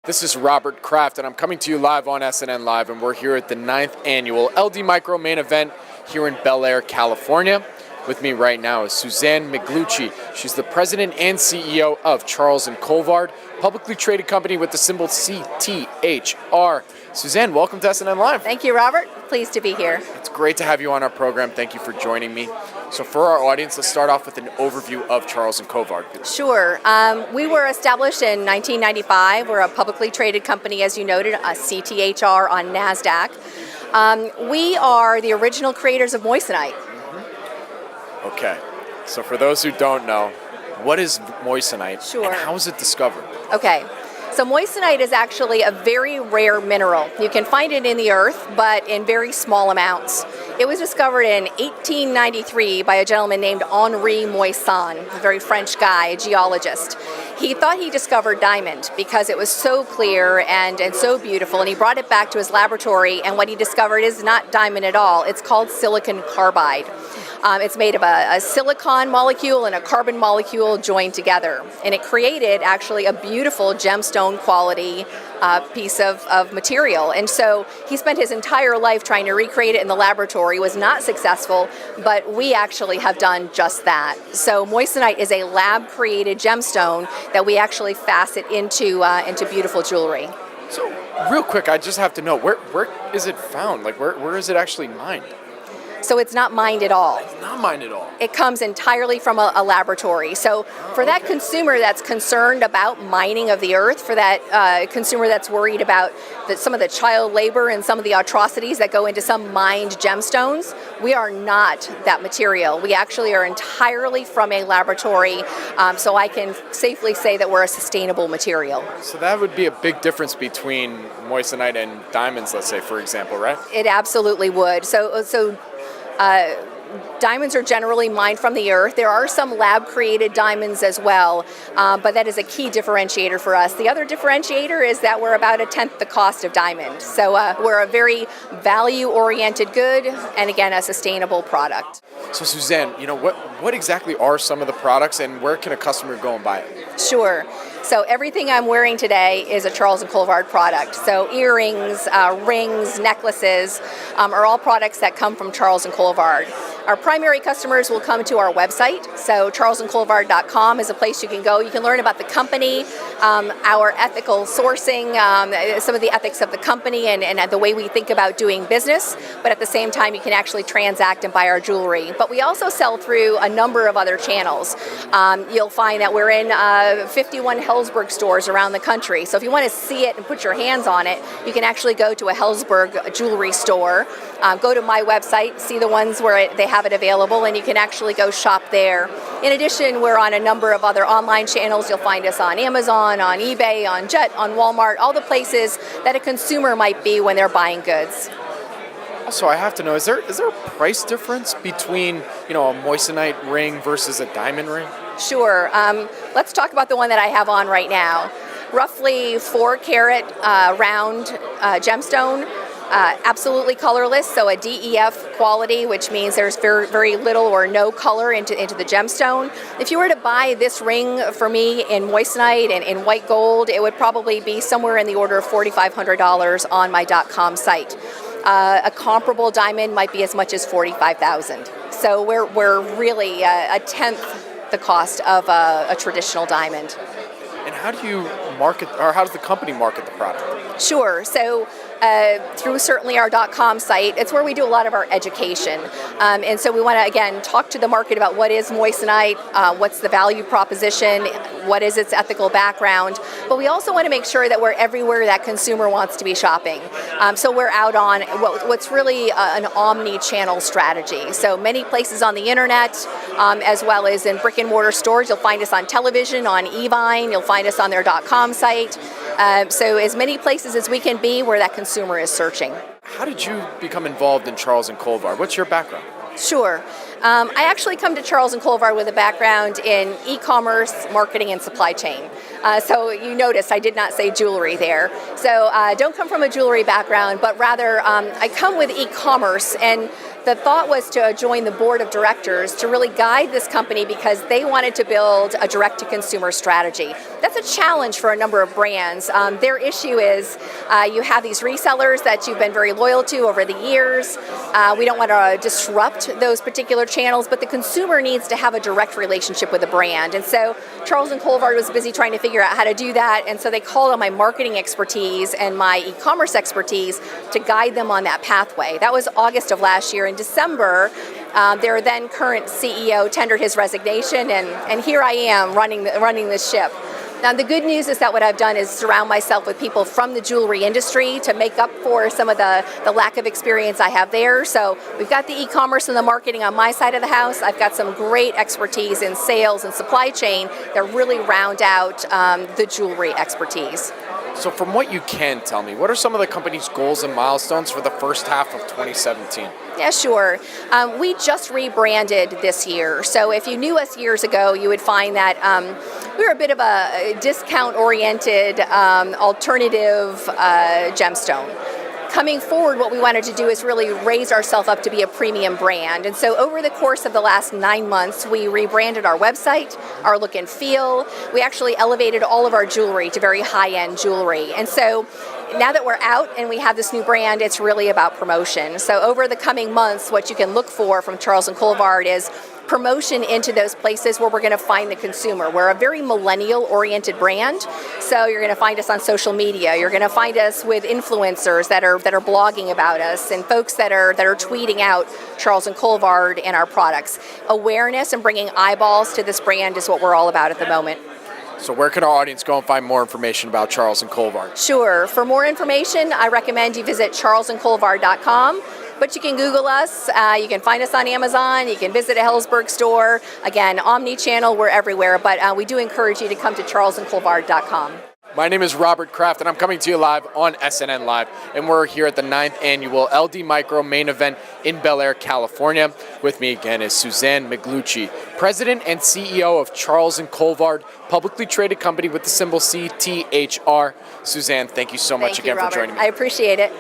This is Robert Kraft, and I'm coming to you live on SNNLive, and we're here at the 9th annual LD Micro main event here in Bel Air, California. With me right now is Suzanne Micucci. She's the president and CEO of Charles Colvard, publicly traded company with the symbol CTHR. Suzanne, welcome to SNNLive. Thank you, Robert. Pleased to be here. It's great to have you on our program. Thank you for joining me. So for our audience, let's start off with an overview of Charles Colvard. Sure. We were established in 1995. We're a publicly traded company, as you noted, a CTHR on NASDAQ. We are the original creators of Moissanite. Okay. So for those who don't know, what is Moissanite Sure. and how is it discovered? Okay. So Moissanite is actually a very rare mineral. You can find it in the earth, but in very small amounts. It was discovered in 1893 by a gentleman named Henri Moissan, a very French guy, a geologist. He thought he discovered diamond because it was so clear and so beautiful, and he brought it back to his laboratory, and what he discovered is not diamond at all. It's called silicon carbide. It's made of a silicon molecule and a carbon molecule joined together. And it created actually a beautiful gemstone quality piece of material. And so he spent his entire life trying to recreate it in the laboratory, was not successful, but we actually have done just that. So Moissanite is a lab-created gemstone that we actually facet into beautiful jewelry. So real quick, I just have to know, where is it found? Like where is it actually mined? So it's not mined at all. It's not mined at all. It comes entirely from a laboratory. So for that consumer that's concerned about mining of the earth, for that consumer that's worried about some of the child labor and some of the atrocities that go into some mined gemstones, we are not that material. We actually are entirely from a laboratory, so I can safely say that we're a sustainable material. So that would be a big difference between moissanite and diamonds, let's say, for example, right? It absolutely would. So diamonds are generally mined from the earth. There are some lab-created diamonds as well, but that is a key differentiator for us. The other differentiator is that we're about 1/10 the cost of diamond. So we're a very value-oriented good, and again, a sustainable product. So Suzanne, what exactly are some of the products, and where can a customer go and buy it? Sure. So everything I'm wearing today is a Charles Colvard product. So earrings, rings, necklaces are all products that come from Charles Colvard. Our primary customers will come to our website. So charlesandcolvard.com is a place you can go. You can learn about the company, our ethical sourcing, some of the ethics of the company and the way we think about doing business. But at the same time, you can actually transact and buy our jewelry. But we also sell through a number of other channels. You'll find that we're in 51 Helzberg stores around the country. So if you want to see it and put your hands on it, you can actually go to a Helzberg jewelry store. Go to my website, see the ones where they have it available, and you can actually go shop there. In addition, we're on a number of other online channels. You'll find us on Amazon, on eBay, on Jet, on Walmart, all the places that a consumer might be when they're buying goods. Also, I have to know, is there a price difference between, a moissanite ring versus a diamond ring? Sure. Let's talk about the one that I have on right now. Roughly 4-carat round gemstone. Absolutely colorless, so a DEF quality, which means there's very, very little or no color into the gemstone. If you were to buy this ring for me in moissanite and in white gold, it would probably be somewhere in the order of $4,500 on my .com site. A comparable diamond might be as much as $45,000. So we're really 1/10 the cost of a traditional diamond. And how do you market, or how does the company market the product? Sure. So through certainly our .com site, it's where we do a lot of our education. And so we want to, again, talk to the market about what is moissanite, what's the value proposition, what is its ethical background. But we also want to make sure that we're everywhere that consumer wants to be shopping. So we're out on what's really an omni-channel strategy. So many places on the internet, as well as in brick and mortar stores. You'll find us on television, on eVine. You'll find us on their .com site. So as many places as we can be where that consumer is searching. How did you become involved in Charles Colvard? What's your background? Sure. I actually come to Charles & Colvard with a background in e-commerce, marketing, and supply chain. So you notice I did not say jewelry there. So don't come from a jewelry background, but rather I come with e-commerce, and the thought was to join the board of directors to really guide this company because they wanted to build a direct-to-consumer strategy. That's a challenge for a number of brands. Their issue is you have these resellers that you've been very loyal to over the years. We don't want to disrupt those particular channels, but the consumer needs to have a direct relationship with the brand. And so Charles & Colvard was busy trying to figure out how to do that, and so they called on my marketing expertise and my e-commerce expertise to guide them on that pathway. That was August of last year. In December, their then current CEO tendered his resignation, and here I am running this ship. Now, the good news is that what I've done is surround myself with people from the jewelry industry to make up for some of the lack of experience I have there. So we've got the e-commerce and the marketing on my side of the house. I've got some great expertise in sales and supply chain that really round out the jewelry expertise. So from what you can tell me, what are some of the company's goals and milestones for the first half of 2017? Yeah, sure. We just rebranded this year. So if you knew us years ago, you would find that we were a bit of a discount-oriented alternative gemstone. Coming forward, what we wanted to do is really raise ourselves up to be a premium brand. And so over the course of the last 9 months, we rebranded our website, our look and feel. We actually elevated all of our jewelry to very high-end jewelry. And so now that we're out and we have this new brand, it's really about promotion. So over the coming months, what you can look for from Charles & Colvard is promotion into those places where we're going to find the consumer. We're a very millennial-oriented brand, so you're going to find us on social media. You're going to find us with influencers that are blogging about us and folks that are tweeting out Charles & Colvard and our products. Awareness and bringing eyeballs to this brand is what we're all about at the moment. So where can our audience go and find more information about Charles & Colvard? Sure. For more information, I recommend you visit charlesandcolvard.com. But you can Google us, you can find us on Amazon, you can visit a Hellsberg store. Again, omni-channel, we're everywhere, but we do encourage you to come to charlesandcolvard.com. My name is Robert Kraft, and I'm coming to you live on SNNLive, and we're here at the 9th annual LD Micro main event in Bel Air, California. With me again is Suzanne Micucci, President and CEO of Charles & Colvard, publicly traded company with the symbol CTHR. Suzanne, thank you so much again for joining me. I appreciate it.